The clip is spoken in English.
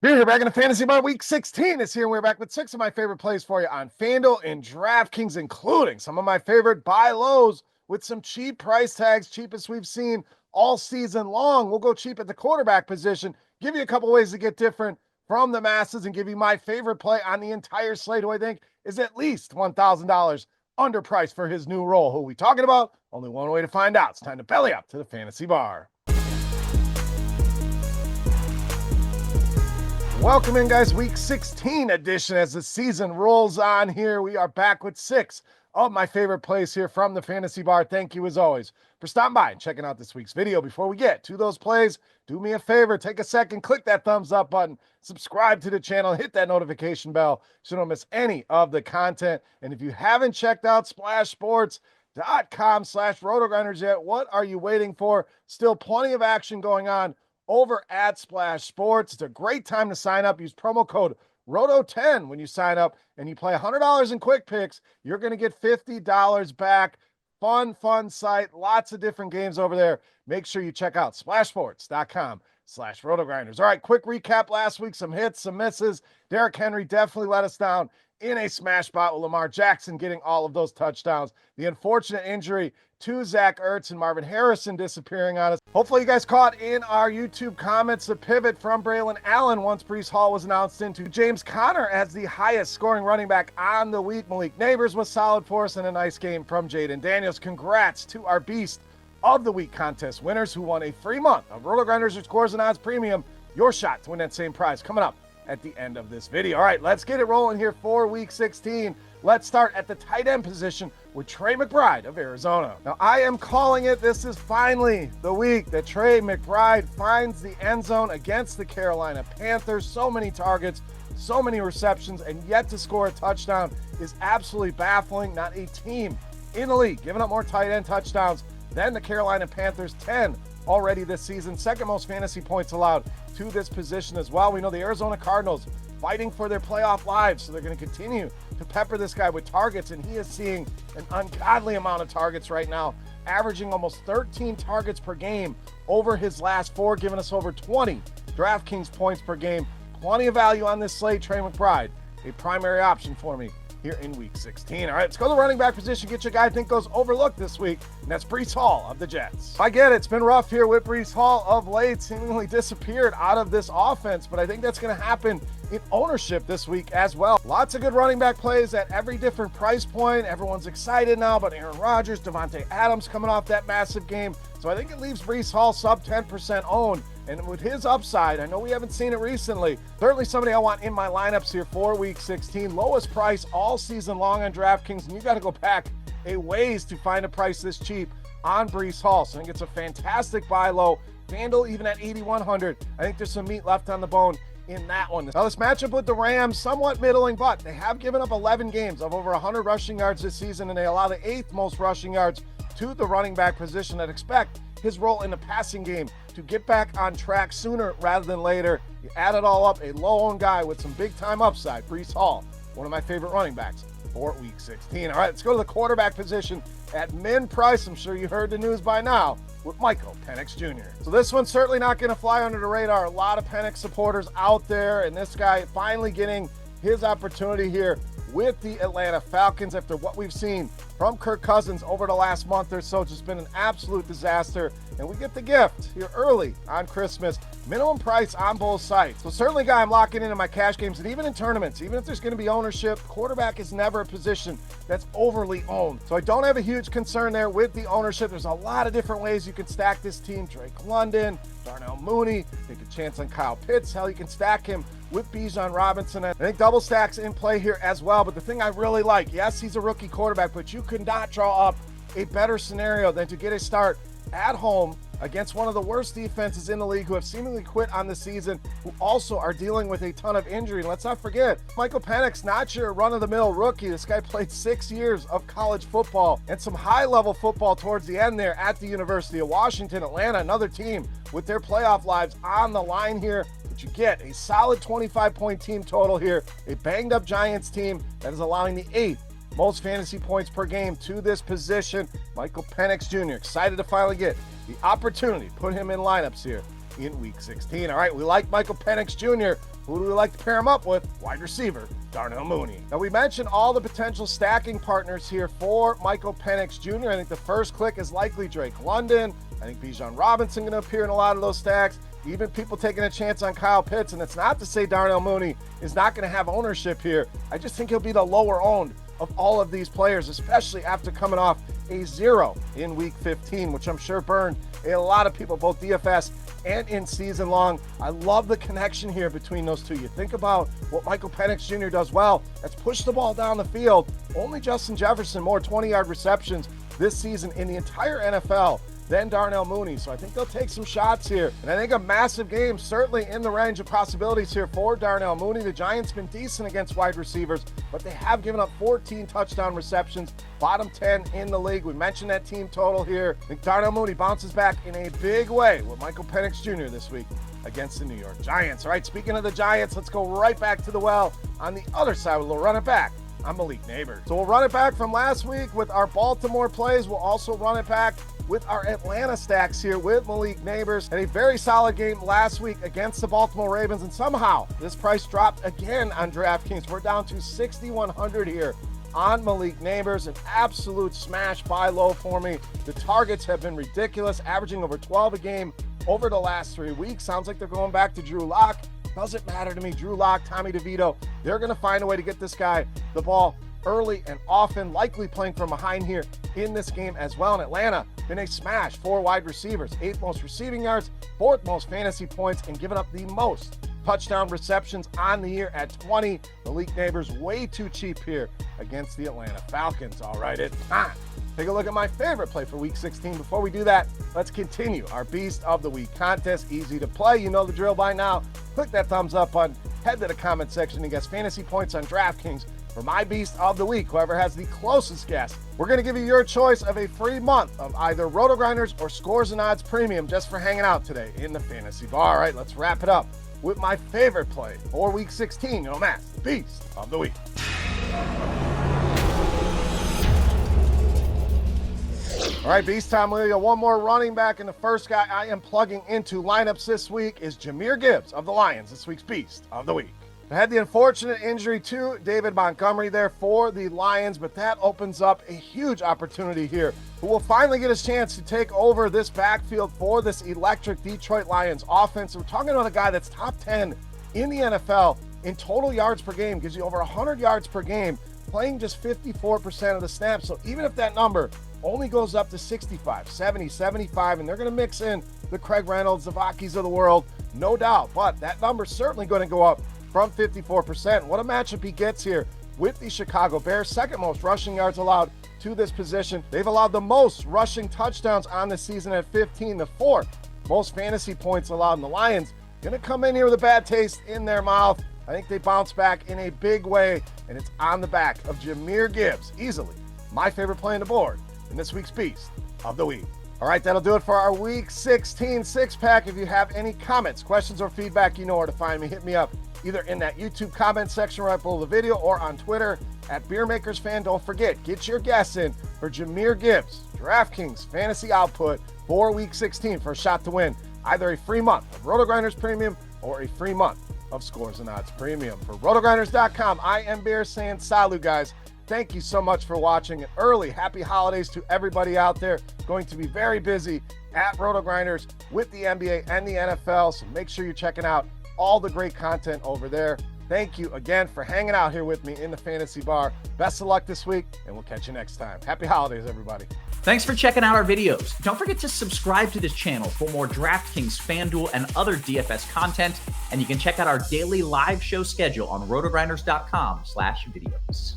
Here back in the Fantasy Bar Week 16 is here, and we're back with 6 of my favorite plays for you on FanDuel and DraftKings, including some of my favorite buy lows with some cheap price tags, cheapest we've seen all season long. We'll go cheap at the quarterback position, give you a couple ways to get different from the masses, and give you my favorite play on the entire slate, who I think is at least $1,000 underpriced for his new role. Who are we talking about? Only one way to find out. It's time to belly up to the Fantasy Bar. Welcome in, guys. Week 16 edition as the season rolls on here. We are back with 6 of my favorite plays here from the Fantasy Bar. Thank you, as always, for stopping by and checking out this week's video. Before we get to those plays, do me a favor, take a second, click that thumbs up button, subscribe to the channel, hit that notification bell so you don't miss any of the content. And if you haven't checked out splashsports.com/RotoGrinders yet, what are you waiting for? Still plenty of action going on over at Splash Sports. It's a great time to sign up. Use promo code ROTO10 when you sign up and you play $100 in quick picks. You're going to get $50 back. Fun site. Lots of different games over there. Make sure you check out splashsports.com/RotoGrinders. All right, quick recap last week. Some hits, some misses. Derrick Henry definitely let us down in a smash spot with Lamar Jackson getting all of those touchdowns. The unfortunate injury to Zach Ertz and Marvin Harrison disappearing on us. Hopefully you guys caught in our YouTube comments the pivot from Braylon Allen once Bree Hall was announced into James Conner as the highest scoring running back on the week. Malik Neighbors was solid for us, and a nice game from Jaden Daniels. Congrats to our Beast of the Week contest winners who won a free month of RotoGrinders Scores and Odds Premium. Your shot to win that same prize coming up at the end of this video. All right, let's get it rolling here for Week 16. Let's start at the tight end position with Trey McBride of Arizona. Now, I am calling it. This is finally the week that Trey McBride finds the end zone against the Carolina Panthers. So many targets, so many receptions, and yet to score a touchdown is absolutely baffling. Not a team in the league giving up more tight end touchdowns than the Carolina Panthers. 10 already this season. Second most fantasy points allowed to this position as well. We know the Arizona Cardinals fighting for their playoff lives, so they're going to continue to pepper this guy with targets, and he is seeing an ungodly amount of targets right now, averaging almost 13 targets per game over his last 4, giving us over 20 DraftKings points per game. Plenty of value on this slate. Trey McBride, a primary option for me here in Week 16. All right, let's go to the running back position. Get your guy I think goes overlooked this week, and that's Bree Hall of the Jets. I get it. It's been rough here with Bree Hall of late, seemingly disappeared out of this offense, but I think that's going to happen in ownership this week as well. Lots of good running back plays at every different price point. Everyone's excited now about Aaron Rodgers, Devontae Adams coming off that massive game. So I think it leaves Bree Hall sub 10% owned. And with his upside, I know we haven't seen it recently, certainly somebody I want in my lineups here for Week 16. Lowest price all season long on DraftKings, and you got to go back a ways to find a price this cheap on Bree Hall. So I think it's a fantastic buy low. FanDuel even at 8,100. I think there's some meat left on the bone in that one. Now this matchup with the Rams, somewhat middling, but they have given up 11 games of over 100 rushing yards this season, and they allow the 8th most rushing yards to the running back position. I'd expect his role in the passing game to get back on track sooner rather than later. You add it all up, a low-owned guy with some big-time upside, Bree Hall, one of my favorite running backs for Week 16. All right, let's go to the quarterback position at min price. I'm sure you heard the news by now with Michael Penix Jr. So this one's certainly not going to fly under the radar. A lot of Penix supporters out there, and this guy finally getting his opportunity here with the Atlanta Falcons after what we've seen from Kirk Cousins over the last month or so. Just been an absolute disaster, and we get the gift here early on Christmas. Minimum price on both sides. So certainly a guy I'm locking into my cash games, and even in tournaments, even if there's going to be ownership, quarterback is never a position that's overly owned. So I don't have a huge concern there with the ownership. There's a lot of different ways you can stack this team. Drake London, Darnell Mooney, take a chance on Kyle Pitts. Hell, you can stack him with Bijan Robinson. I think double stacks in play here as well. But the thing I really like, yes, he's a rookie quarterback, but you could not draw up a better scenario than to get a start at home against one of the worst defenses in the league, who have seemingly quit on the season, who also are dealing with a ton of injury. And let's not forget, Michael Penix, not your run-of-the-mill rookie. This guy played 6 years of college football and some high-level football towards the end there at the University of Washington. Atlanta, another team with their playoff lives on the line here. But you get a solid 25-point team total here, a banged-up Giants team that is allowing the 8th most fantasy points per game to this position. Michael Penix Jr. excited to finally get the opportunity to put him in lineups here in Week 16. All right, we like Michael Penix Jr. Who do we like to pair him up with? Wide receiver, Darnell Mooney. Now, we mentioned all the potential stacking partners here for Michael Penix Jr. I think the first click is likely Drake London. I think Bijan Robinson going to appear in a lot of those stacks. Even people taking a chance on Kyle Pitts. And it's not to say Darnell Mooney is not going to have ownership here. I just think he'll be the lower owned of all of these players, especially after coming off a 0 in week 15, which I'm sure burned a lot of people, both DFS and in season long. I love the connection here between those two. You think about what Michael Penix Jr. does well. That's push the ball down the field. Only Justin Jefferson more 20-yard receptions this season in the entire NFL than Darnell Mooney. So I think they'll take some shots here. And I think a massive game, certainly in the range of possibilities here for Darnell Mooney. The Giants been decent against wide receivers, but they have given up 14 touchdown receptions, bottom 10 in the league. We mentioned that team total here. I think Darnell Mooney bounces back in a big way with Michael Penix Jr. this week against the New York Giants. All right, speaking of the Giants, let's go right back to the well on the other side with a little run it back. I'm Malik Neighbors. So we'll run it back from last week with our Baltimore plays. We'll also run it back with our Atlanta stacks here with Malik Neighbors. And a very solid game last week against the Baltimore Ravens. And somehow this price dropped again on DraftKings. We're down to 6,100 here on Malik Neighbors. An absolute smash buy low for me. The targets have been ridiculous, averaging over 12 a game over the last 3 weeks. Sounds like they're going back to Drew Lock. Doesn't matter to me. Drew Lock, Tommy DeVito, they're going to find a way to get this guy the ball early and often, likely playing from behind here in this game as well. In Atlanta, been a smash for wide receivers, 8th most receiving yards, 4th most fantasy points, and giving up the most touchdown receptions on the year at 20. Malik Neighbors way too cheap here against the Atlanta Falcons. All right, it's time. Take a look at my favorite play for week 16. Before we do that, let's continue our Beast of the Week contest. Easy to play. You know the drill by now. Click that thumbs up button. Head to the comment section and guess fantasy points on DraftKings for my Beast of the Week. Whoever has the closest guess, we're going to give you your choice of a free month of either RotoGrinders or Scores and Odds Premium just for hanging out today in the fantasy bar. All right, let's wrap it up with my favorite play for week 16. You know, Matt, the Beast of the Week. All right, Beast time. We got one more running back, and the first guy I am plugging into lineups this week is Jahmyr Gibbs of the Lions, this week's Beast of the Week. I had the unfortunate injury to David Montgomery there for the Lions, but that opens up a huge opportunity here, who will finally get his chance to take over this backfield for this electric Detroit Lions offense. We're talking about a guy that's top 10 in the NFL in total yards per game, gives you over 100 yards per game, playing just 54% of the snaps. So even if that number only goes up to 65, 70, 75, and they're going to mix in the Craig Reynolds, the Vakis of the world, no doubt. But that number's certainly going to go up from 54%. What a matchup he gets here with the Chicago Bears. Second most rushing yards allowed to this position. They've allowed the most rushing touchdowns on the season at 15, the 4th most fantasy points allowed. And the Lions going to come in here with a bad taste in their mouth. I think they bounce back in a big way, and it's on the back of Jahmyr Gibbs. Easily my favorite play on the board in this week's Beast of the Week. All right, that'll do it for our Week 16 six-pack. If you have any comments, questions, or feedback, you know where to find me. Hit me up either in that YouTube comment section right below the video or on Twitter at Beermakersfan. Don't forget, get your guess in for Jahmyr Gibbs, DraftKings Fantasy Output for Week 16 for a shot to win either a free month of RotoGrinders Premium or a free month of Scores and Odds Premium. For RotoGrinders.com, I am Beer saying salut, guys. Thank you so much for watching. An early happy holidays to everybody out there. Going to be very busy at RotoGrinders with the NBA and the NFL, so make sure you're checking out all the great content over there. Thank you again for hanging out here with me in the Fantasy Bar. Best of luck this week, and we'll catch you next time. Happy holidays, everybody. Thanks for checking out our videos. Don't forget to subscribe to this channel for more DraftKings, FanDuel, and other DFS content. And you can check out our daily live show schedule on rotogrinders.com/videos.